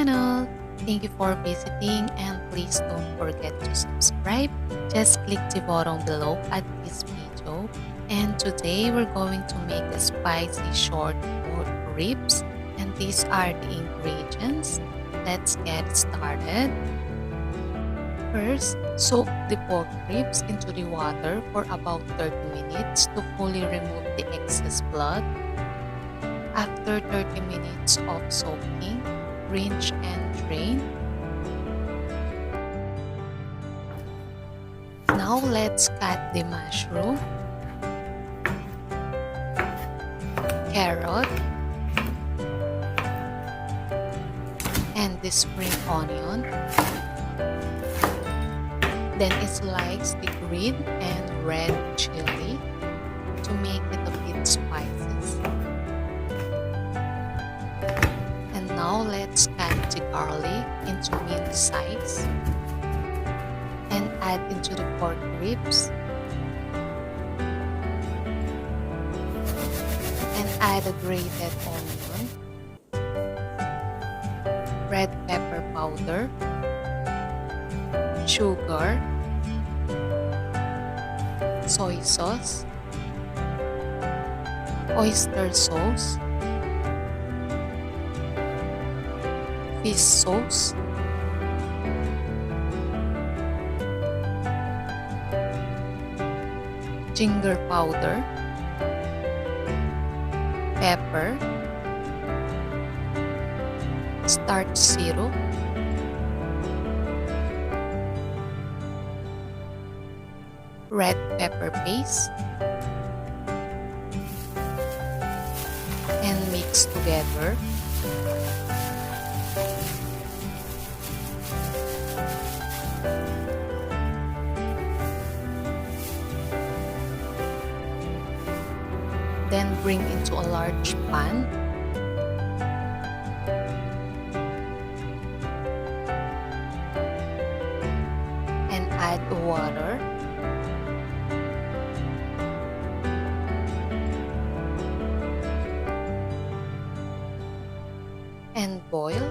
channel. Thank you for visiting and please don't forget to subscribe. Just click the button below at this video. And today we're going to make a spicy short pork ribs. And these are the ingredients. Let's get started. First, soak the pork ribs into the water for about 30 minutes to fully remove the excess blood. After 30 minutes of soaking, rinse and drain. Now let's cut the mushroom, carrot, and the spring onion. Then slice the green and red chili to make it a bit spicy. And now let's cut the garlic into minced size and add into the pork ribs. And add a grated onion, red pepper powder, sugar, soy sauce, oyster sauce, fish sauce, ginger powder, pepper, starch syrup, red pepper paste, and mix together. Then bring into a large pan. And add water. And boil.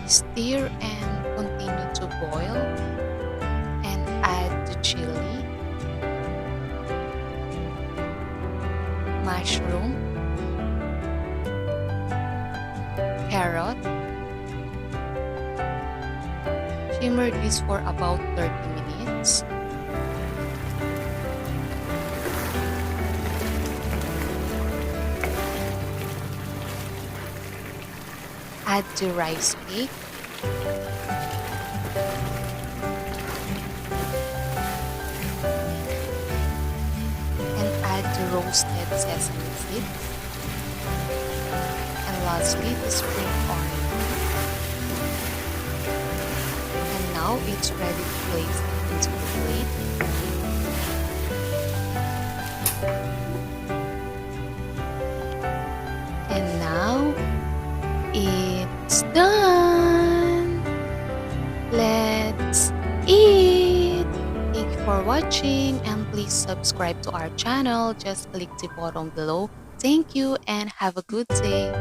Stir and continue to boil and add the chili, mushroom, carrot. Simmer this for about 30 minutes. Add the rice cake. And add the roasted sesame seeds. And lastly, the spring onion. And now it's ready to place it into the plate. And now, it's done! Let's eat! Thank you for watching and please subscribe to our channel. Just click the button below. Thank you and have a good day.